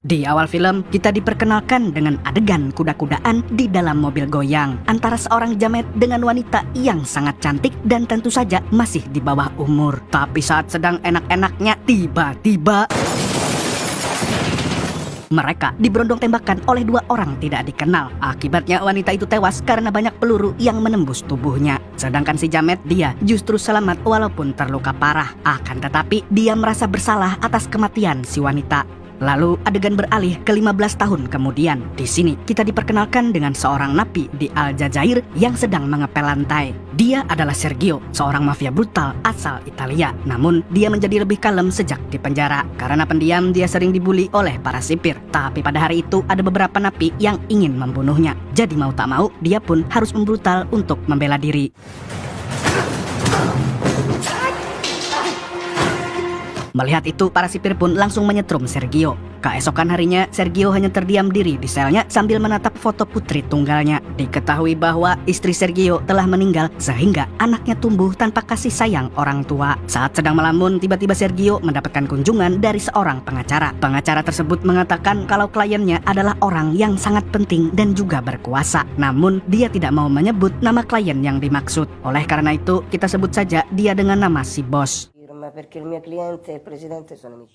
Di awal film, kita diperkenalkan dengan adegan kuda-kudaan di dalam mobil goyang antara seorang jamet dengan wanita yang sangat cantik dan tentu saja masih di bawah umur. Tapi saat sedang enak-enaknya, tiba-tiba mereka diberondong tembakan oleh dua orang tidak dikenal. Akibatnya wanita itu tewas karena banyak peluru yang menembus tubuhnya. Sedangkan si jamet, dia justru selamat walaupun terluka parah. Akan tetapi dia merasa bersalah atas kematian si wanita. Lalu adegan beralih ke 15 tahun kemudian. Di sini kita diperkenalkan dengan seorang napi di Aljazair yang sedang mengepel lantai. Dia adalah Sergio, seorang mafia brutal asal Italia. Namun dia menjadi lebih kalem sejak di penjara. Karena pendiam, dia sering dibully oleh para sipir. Tapi pada hari itu ada beberapa napi yang ingin membunuhnya. Jadi mau tak mau, dia pun harus membrutal untuk membela diri. Melihat itu, para sipir pun langsung menyetrum Sergio. Keesokan harinya, Sergio hanya terdiam diri di selnya sambil menatap foto putri tunggalnya. Diketahui bahwa istri Sergio telah meninggal sehingga anaknya tumbuh tanpa kasih sayang orang tua. Saat sedang melamun, tiba-tiba Sergio mendapatkan kunjungan dari seorang pengacara. Pengacara tersebut mengatakan kalau kliennya adalah orang yang sangat penting dan juga berkuasa. Namun, dia tidak mau menyebut nama klien yang dimaksud. Oleh karena itu, kita sebut saja dia dengan nama si bos.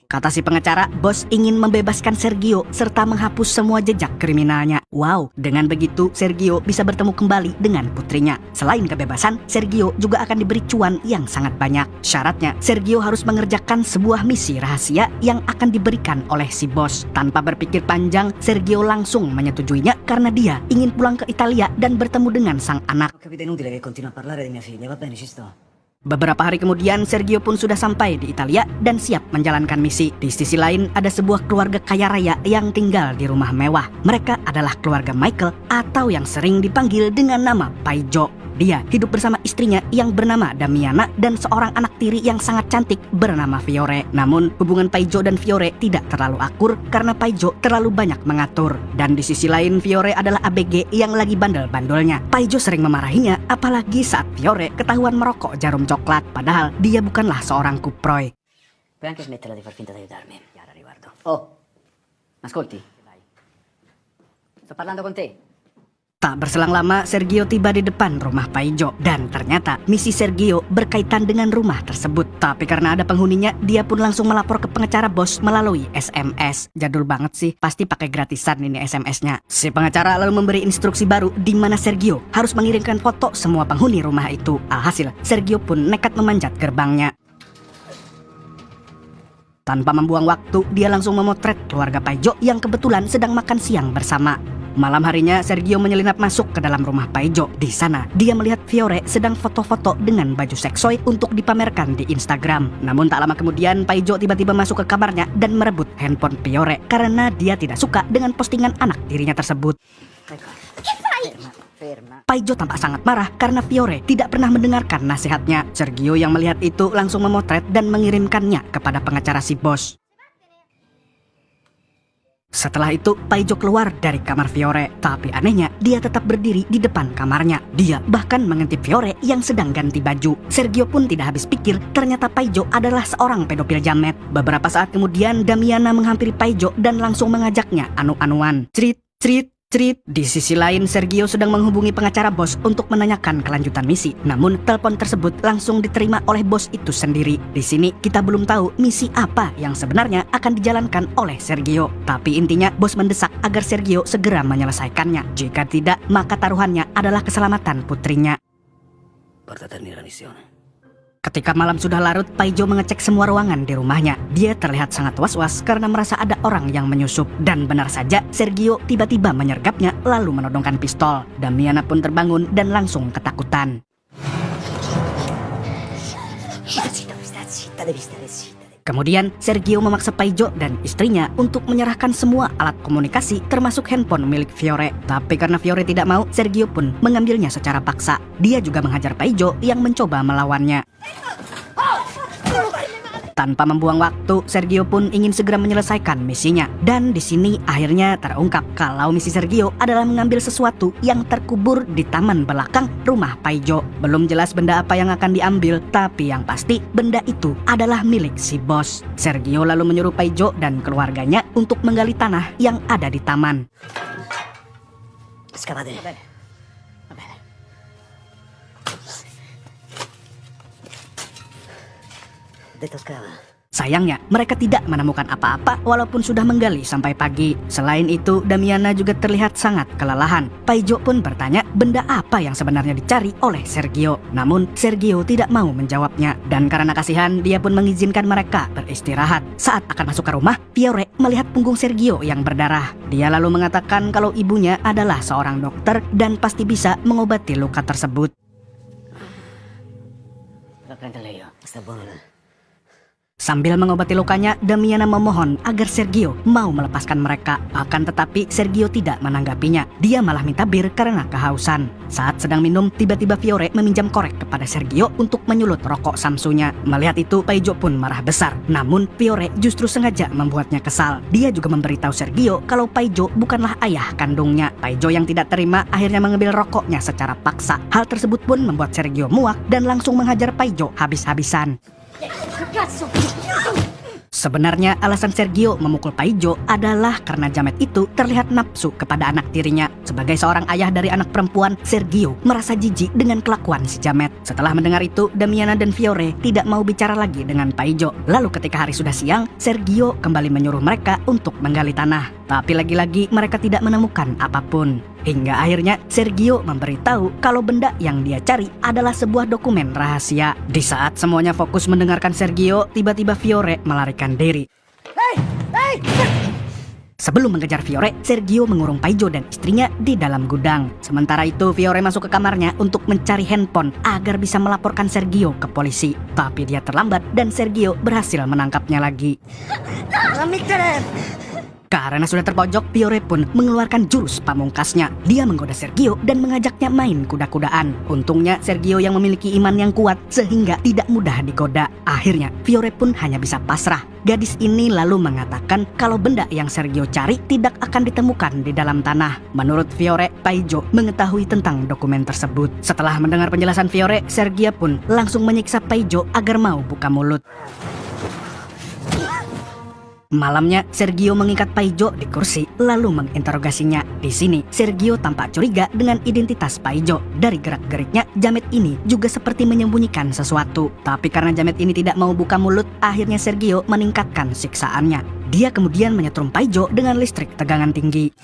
Kata si pengacara, bos ingin membebaskan Sergio serta menghapus semua jejak kriminalnya. Wow, dengan begitu Sergio bisa bertemu kembali dengan putrinya. Selain kebebasan, Sergio juga akan diberi cuan yang sangat banyak. Syaratnya, Sergio harus mengerjakan sebuah misi rahasia yang akan diberikan oleh si bos. Tanpa berpikir panjang, Sergio langsung menyetujuinya karena dia ingin pulang ke Italia dan bertemu dengan sang anak. Beberapa hari kemudian, Sergio pun sudah sampai di Italia dan siap menjalankan misi. Di sisi lain, ada sebuah keluarga kaya raya yang tinggal di rumah mewah. Mereka adalah keluarga Michael atau yang sering dipanggil dengan nama Paijo. Dia hidup bersama istrinya yang bernama Damiana dan seorang anak tiri yang sangat cantik bernama Fiore. Namun, hubungan Paijo dan Fiore tidak terlalu akur karena Paijo terlalu banyak mengatur. Dan di sisi lain, Fiore adalah ABG yang lagi bandel-bandolnya. Paijo sering memarahinya, apalagi saat Fiore ketahuan merokok jarum coklat. Padahal dia bukanlah seorang kuproy. Puoi anche smetterla di far finta di aiutarmi. Chiara, riguardo. Oh, ascolti. Sto parlando con te. Tak berselang lama, Sergio tiba di depan rumah Paijo. Dan ternyata misi Sergio berkaitan dengan rumah tersebut. Tapi karena ada penghuninya, dia pun langsung melapor ke pengacara bos melalui SMS. Jadul banget sih, pasti pakai gratisan ini SMS-nya. Si pengacara lalu memberi instruksi baru di mana Sergio harus mengirimkan foto semua penghuni rumah itu. Alhasil, Sergio pun nekat memanjat gerbangnya. Tanpa membuang waktu, dia langsung memotret keluarga Paijo yang kebetulan sedang makan siang bersama. Malam harinya, Sergio menyelinap masuk ke dalam rumah Paijo. Di sana, dia melihat Fiore sedang foto-foto dengan baju seksoi untuk dipamerkan di Instagram. Namun tak lama kemudian, Paijo tiba-tiba masuk ke kamarnya dan merebut handphone Fiore karena dia tidak suka dengan postingan anak tirinya tersebut. Paijo tampak sangat marah karena Fiore tidak pernah mendengarkan nasihatnya. Sergio yang melihat itu langsung memotret dan mengirimkannya kepada pengacara si bos. Setelah itu, Paijo keluar dari kamar Fiore. Tapi anehnya, dia tetap berdiri di depan kamarnya. Dia bahkan mengintip Fiore yang sedang ganti baju. Sergio pun tidak habis pikir, ternyata Paijo adalah seorang pedofil jamet. Beberapa saat kemudian, Damiana menghampiri Paijo dan langsung mengajaknya anu-anuan. Cerit, cerit. Di sisi lain, Sergio sedang menghubungi pengacara bos untuk menanyakan kelanjutan misi. Namun, telepon tersebut langsung diterima oleh bos itu sendiri. Di sini, kita belum tahu misi apa yang sebenarnya akan dijalankan oleh Sergio. Tapi intinya, bos mendesak agar Sergio segera menyelesaikannya. Jika tidak, maka taruhannya adalah keselamatan putrinya. Ketika malam sudah larut, Paijo mengecek semua ruangan di rumahnya. Dia terlihat sangat was-was karena merasa ada orang yang menyusup. Dan benar saja, Sergio tiba-tiba menyergapnya lalu menodongkan pistol. Damiana pun terbangun dan langsung ketakutan. Kemudian, Sergio memaksa Paijo dan istrinya untuk menyerahkan semua alat komunikasi termasuk handphone milik Fiore. Tapi karena Fiore tidak mau, Sergio pun mengambilnya secara paksa. Dia juga menghajar Paijo yang mencoba melawannya. Tanpa membuang waktu, Sergio pun ingin segera menyelesaikan misinya. Dan di sini akhirnya terungkap kalau misi Sergio adalah mengambil sesuatu yang terkubur di taman belakang rumah Paijo. Belum jelas benda apa yang akan diambil, tapi yang pasti benda itu adalah milik si bos. Sergio lalu menyuruh Paijo dan keluarganya untuk menggali tanah yang ada di taman. Scavate. Va bene. Va bene. Detto scava. Sayangnya, mereka tidak menemukan apa-apa walaupun sudah menggali sampai pagi. Selain itu, Damiana juga terlihat sangat kelelahan. Paijo pun bertanya benda apa yang sebenarnya dicari oleh Sergio. Namun, Sergio tidak mau menjawabnya. Dan karena kasihan, dia pun mengizinkan mereka beristirahat. Saat akan masuk ke rumah, Fiore melihat punggung Sergio yang berdarah. Dia lalu mengatakan kalau ibunya adalah seorang dokter dan pasti bisa mengobati luka tersebut. Va prendere lei, io. Sta buono. Sambil mengobati lukanya, Damiana memohon agar Sergio mau melepaskan mereka. Akan tetapi Sergio tidak menanggapinya. Dia malah minta bir karena kehausan. Saat sedang minum, tiba-tiba Fiore meminjam korek kepada Sergio untuk menyulut rokok samsunya. Melihat itu, Paijo pun marah besar. Namun Fiore justru sengaja membuatnya kesal. Dia juga memberitahu Sergio kalau Paijo bukanlah ayah kandungnya. Paijo yang tidak terima akhirnya mengambil rokoknya secara paksa. Hal tersebut pun membuat Sergio muak dan langsung menghajar Paijo habis-habisan. Sebenarnya alasan Sergio memukul Paijo adalah karena Jamet itu terlihat nafsu kepada anak tirinya. Sebagai seorang ayah dari anak perempuan, Sergio merasa jijik dengan kelakuan si Jamet. Setelah mendengar itu, Damiana dan Fiore tidak mau bicara lagi dengan Paijo. Lalu ketika hari sudah siang, Sergio kembali menyuruh mereka untuk menggali tanah. Tapi lagi-lagi mereka tidak menemukan apapun. Hingga akhirnya Sergio memberitahu kalau benda yang dia cari adalah sebuah dokumen rahasia. Di saat semuanya fokus mendengarkan Sergio, tiba-tiba Fiore melarikan diri. Sebelum mengejar Fiore, Sergio mengurung Paijo dan istrinya di dalam gudang. Sementara itu, Fiore masuk ke kamarnya untuk mencari handphone agar bisa melaporkan Sergio ke polisi. Tapi dia terlambat dan Sergio berhasil menangkapnya lagi. Karena sudah terpojok, Fiore pun mengeluarkan jurus pamungkasnya. Dia menggoda Sergio dan mengajaknya main kuda-kudaan. Untungnya Sergio yang memiliki iman yang kuat sehingga tidak mudah digoda. Akhirnya Fiore pun hanya bisa pasrah. Gadis ini lalu mengatakan kalau benda yang Sergio cari tidak akan ditemukan di dalam tanah. Menurut Fiore, Paijo mengetahui tentang dokumen tersebut. Setelah mendengar penjelasan Fiore, Sergio pun langsung menyiksa Paijo agar mau buka mulut. Malamnya, Sergio mengikat Paijo di kursi lalu menginterogasinya. Di sini, Sergio tampak curiga dengan identitas Paijo. Dari gerak-geriknya, Jamet ini juga seperti menyembunyikan sesuatu. Tapi karena Jamet ini tidak mau buka mulut, akhirnya Sergio meningkatkan siksaannya. Dia kemudian menyetrum Paijo dengan listrik tegangan tinggi.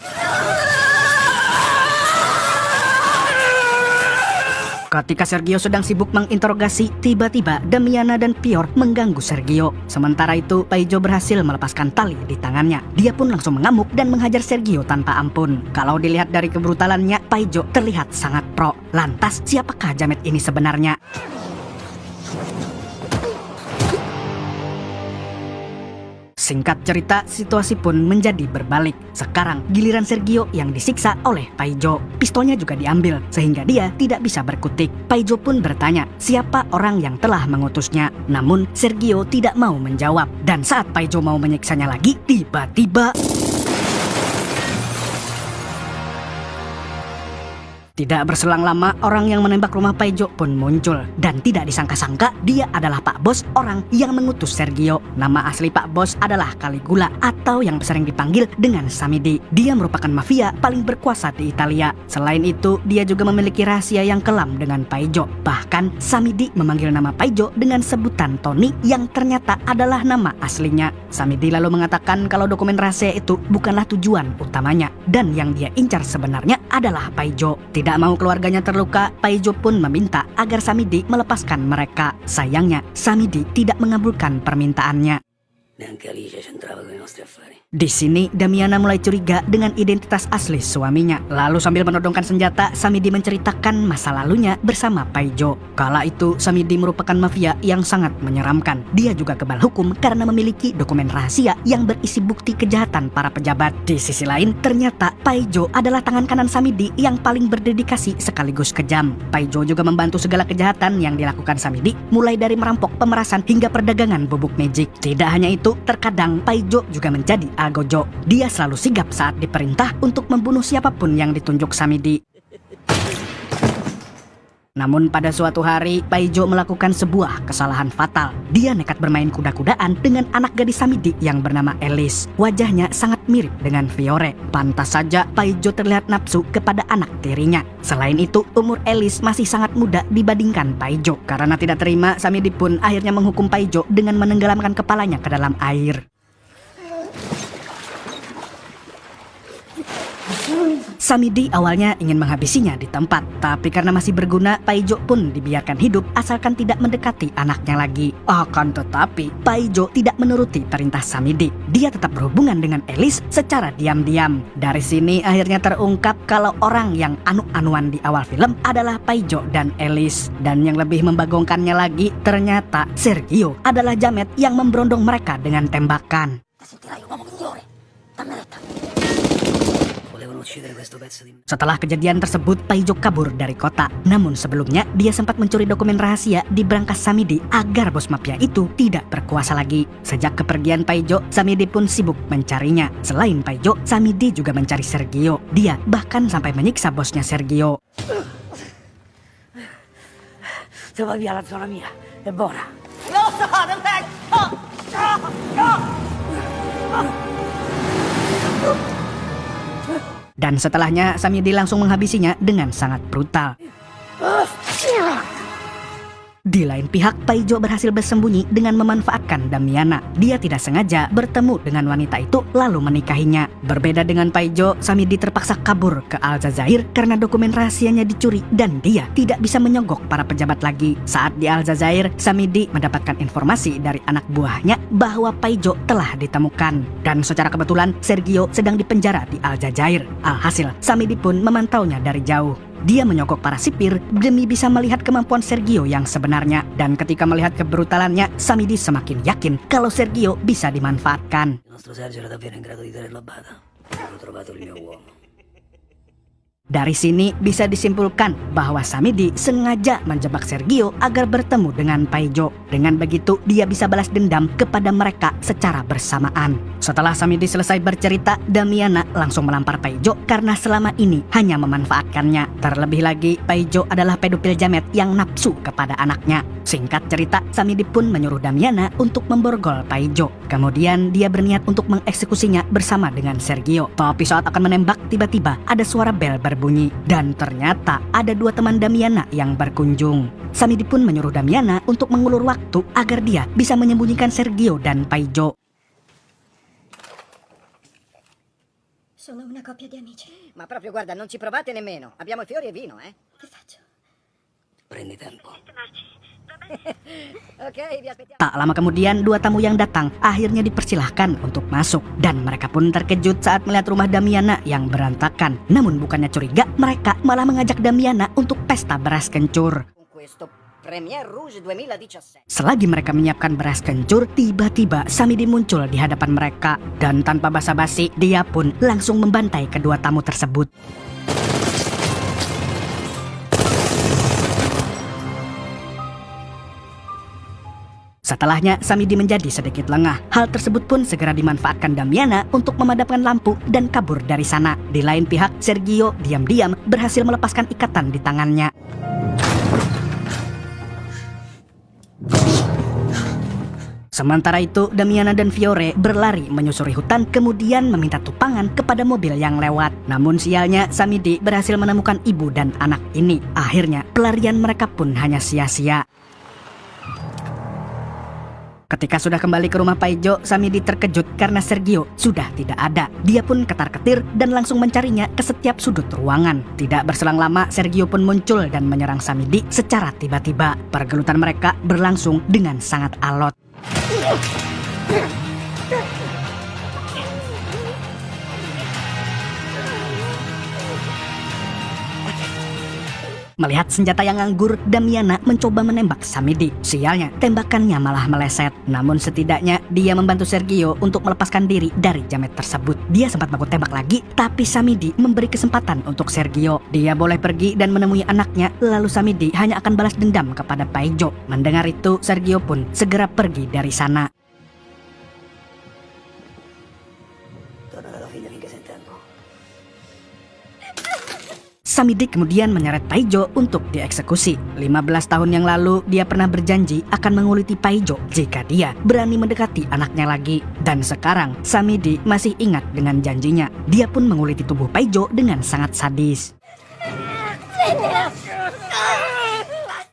Ketika Sergio sedang sibuk menginterogasi, tiba-tiba Damiana dan Pior mengganggu Sergio. Sementara itu, Paijo berhasil melepaskan tali di tangannya. Dia pun langsung mengamuk dan menghajar Sergio tanpa ampun. Kalau dilihat dari kebrutalannya, Paijo terlihat sangat pro. Lantas, siapakah Jamet ini sebenarnya? Singkat cerita, situasi pun menjadi berbalik. Sekarang giliran Sergio yang disiksa oleh Paijo. Pistolnya juga diambil, sehingga dia tidak bisa berkutik. Paijo pun bertanya siapa orang yang telah mengutusnya. Namun Sergio tidak mau menjawab. Dan saat Paijo mau menyiksanya lagi, tiba-tiba tidak berselang lama, orang yang menembak rumah Paijo pun muncul. Dan tidak disangka-sangka, dia adalah Pak Bos, orang yang mengutus Sergio. Nama asli Pak Bos adalah Caligula, atau yang sering dipanggil dengan Samidi. Dia merupakan mafia paling berkuasa di Italia. Selain itu, dia juga memiliki rahasia yang kelam dengan Paijo. Bahkan, Samidi memanggil nama Paijo dengan sebutan Tony, yang ternyata adalah nama aslinya. Samidi lalu mengatakan kalau dokumen rahasia itu bukanlah tujuan utamanya. Dan yang dia incar sebenarnya adalah Paijo. Tidak mau keluarganya terluka, Paijo pun meminta agar Samidi melepaskan mereka. Sayangnya, Samidi tidak mengabulkan permintaannya. Neanche Alice c'entrava con i nostri affari. Di sini Damiana mulai curiga dengan identitas asli suaminya. Lalu sambil menodongkan senjata, Samidi menceritakan masa lalunya bersama Paijo. Kala itu Samidi merupakan mafia yang sangat menyeramkan. Dia juga kebal hukum karena memiliki dokumen rahasia yang berisi bukti kejahatan para pejabat. Di sisi lain, ternyata Paijo adalah tangan kanan Samidi yang paling berdedikasi sekaligus kejam. Paijo juga membantu segala kejahatan yang dilakukan Samidi, mulai dari merampok, pemerasan hingga perdagangan bubuk magic. Tidak hanya itu, terkadang Paijo juga menjadi algojo. Dia selalu sigap saat diperintah untuk membunuh siapapun yang ditunjuk Samidi. Namun pada suatu hari, Paijo melakukan sebuah kesalahan fatal. Dia nekat bermain kuda-kudaan dengan anak gadis Samidi yang bernama Elise. Wajahnya sangat mirip dengan Fiore. Pantas saja Paijo terlihat nafsu kepada anak tirinya. Selain itu, umur Elise masih sangat muda dibandingkan Paijo. Karena tidak terima, Samidi pun akhirnya menghukum Paijo dengan menenggelamkan kepalanya ke dalam air. Samidi awalnya ingin menghabisinya di tempat, tapi karena masih berguna, Paijo pun dibiarkan hidup asalkan tidak mendekati anaknya lagi. Akan tetapi, Paijo tidak menuruti perintah Samidi. Dia tetap berhubungan dengan Elise secara diam-diam. Dari sini akhirnya terungkap kalau orang yang anu-anuan di awal film adalah Paijo dan Elise. Dan yang lebih membagongkannya lagi, ternyata Sergio adalah jamet yang memberondong mereka dengan tembakan. Sentirai un uomo migliore. Dammi retta. Setelah kejadian tersebut, Paijo kabur dari kota. Namun sebelumnya, dia sempat mencuri dokumen rahasia di brankas Samidi agar bos mafia itu tidak berkuasa lagi. Sejak kepergian Paijo, Samidi pun sibuk mencarinya. Selain Paijo, Samidi juga mencari Sergio. Dia bahkan sampai menyiksa bosnya Sergio. Se vai via la zona mia, è buona. Dan setelahnya, Samidi langsung menghabisinya dengan sangat brutal. Di lain pihak, Paijo berhasil bersembunyi dengan memanfaatkan Damiana. Dia tidak sengaja bertemu dengan wanita itu lalu menikahinya. Berbeda dengan Paijo, Samidi terpaksa kabur ke Aljazair karena dokumen rahasianya dicuri dan dia tidak bisa menyogok para pejabat lagi. Saat di Aljazair, Samidi mendapatkan informasi dari anak buahnya bahwa Paijo telah ditemukan. Dan secara kebetulan, Sergio sedang dipenjara di Aljazair. Alhasil, Samidi pun memantaunya dari jauh. Dia menyogok para sipir demi bisa melihat kemampuan Sergio yang sebenarnya. Dan ketika melihat kebrutalannya, Samidi semakin yakin kalau Sergio bisa dimanfaatkan. Il nostro Sergio era davvero in grado di tenerla a bada. Ho trovato il mio uomo. Dari sini bisa disimpulkan bahwa Samidi sengaja menjebak Sergio agar bertemu dengan Paijo. Dengan begitu, dia bisa balas dendam kepada mereka secara bersamaan. Setelah Samidi selesai bercerita, Damiana langsung melampar Paijo karena selama ini hanya memanfaatkannya. Terlebih lagi, Paijo adalah pedofil jamet yang nafsu kepada anaknya. Singkat cerita, Samidi pun menyuruh Damiana untuk memborgol Paijo. Kemudian dia berniat untuk mengeksekusinya bersama dengan Sergio. Tapi saat akan menembak, tiba-tiba ada suara bel berbunyi. Dan ternyata ada dua teman Damiana yang berkunjung. Samidi pun menyuruh Damiana untuk mengulur waktu agar dia bisa menyembunyikan Sergio dan Paijo. Sono una coppia di amici. Ma proprio guarda, non ci provate nemmeno. Abbiamo fiori e vino, eh? Che faccio? Prendi tempo. Ok, vi aspettiamo. Tak lama kemudian, dua tamu yang datang akhirnya dipersilahkan untuk masuk. Dan mereka pun terkejut saat melihat rumah Damiana yang berantakan. Namun bukannya curiga, mereka malah mengajak Damiana untuk pesta beras kencur. Con questo Premier Rouge 2017. Selagi mereka menyiapkan beras kencur, tiba-tiba Samidi muncul di hadapan mereka. Dan tanpa basa-basi, dia pun langsung membantai kedua tamu tersebut. Setelahnya, Samidi menjadi sedikit lengah. Hal tersebut pun segera dimanfaatkan Damiana untuk memadamkan lampu dan kabur dari sana. Di lain pihak, Sergio diam-diam berhasil melepaskan ikatan di tangannya. Sementara itu, Damiana dan Fiore berlari menyusuri hutan kemudian meminta tupangan kepada mobil yang lewat. Namun sialnya, Samidi berhasil menemukan ibu dan anak ini. Akhirnya, pelarian mereka pun hanya sia-sia. Ketika sudah kembali ke rumah Paijo, Samidi terkejut karena Sergio sudah tidak ada. Dia pun ketar-ketir dan langsung mencarinya ke setiap sudut ruangan. Tidak berselang lama, Sergio pun muncul dan menyerang Samidi secara tiba-tiba. Pergelutan mereka berlangsung dengan sangat alot. Melihat senjata yang nganggur, Damiana mencoba menembak Samidi. Sialnya, tembakannya malah meleset. Namun setidaknya dia membantu Sergio untuk melepaskan diri dari jamet tersebut. Dia sempat baku tembak lagi, tapi Samidi memberi kesempatan untuk Sergio. Dia boleh pergi dan menemui anaknya, lalu Samidi hanya akan balas dendam kepada Paijo. Mendengar itu, Sergio pun segera pergi dari sana. Samidi kemudian menyeret Paijo untuk dieksekusi. 15 tahun yang lalu, dia pernah berjanji akan menguliti Paijo jika dia berani mendekati anaknya lagi. Dan sekarang, Samidi masih ingat dengan janjinya. Dia pun menguliti tubuh Paijo dengan sangat sadis.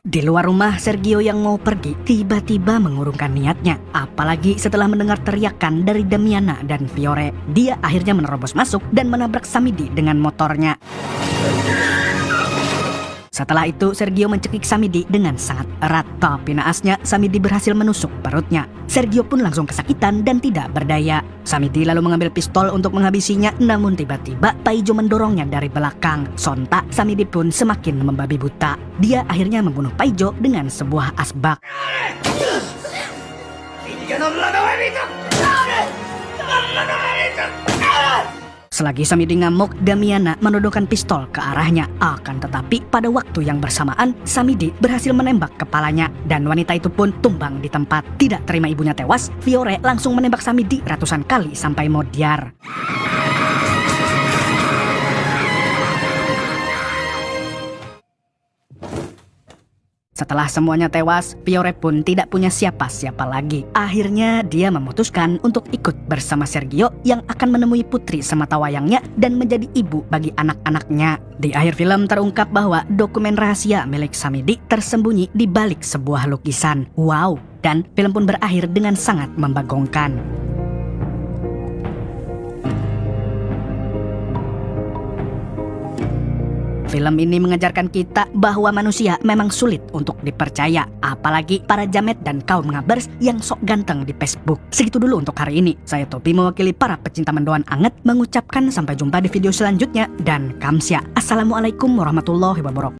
Di luar rumah, Sergio yang mau pergi tiba-tiba mengurungkan niatnya. Apalagi setelah mendengar teriakan dari Damiana dan Fiore. Dia akhirnya menerobos masuk dan menabrak Samidi dengan motornya. Setelah itu, Sergio mencekik Samidi dengan sangat erat. Tapi naasnya, Samidi berhasil menusuk perutnya. Sergio pun langsung kesakitan dan tidak berdaya. Samidi lalu mengambil pistol untuk menghabisinya, namun tiba-tiba Paijo mendorongnya dari belakang. Sontak, Samidi pun semakin membabi buta. Dia akhirnya membunuh Paijo dengan sebuah asbak. Selagi Samidi ngamuk, Damiana menodongkan pistol ke arahnya. Akan tetapi pada waktu yang bersamaan, Samidi berhasil menembak kepalanya dan wanita itu pun tumbang di tempat. Tidak terima ibunya tewas, Fiore langsung menembak Samidi ratusan kali sampai modiar. Setelah semuanya tewas, Fiore pun tidak punya siapa-siapa lagi. Akhirnya dia memutuskan untuk ikut bersama Sergio yang akan menemui putri sematawayangnya dan menjadi ibu bagi anak-anaknya. Di akhir film terungkap bahwa dokumen rahasia milik Samidi tersembunyi di balik sebuah lukisan. Wow, dan film pun berakhir dengan sangat membagongkan. Film ini mengajarkan kita bahwa manusia memang sulit untuk dipercaya, apalagi para jamet dan kaum ngabers yang sok ganteng di Facebook. Segitu dulu untuk hari ini. Saya Topi mewakili para pecinta mendoan anget mengucapkan sampai jumpa di video selanjutnya dan kamsya. Assalamualaikum warahmatullahi wabarakatuh.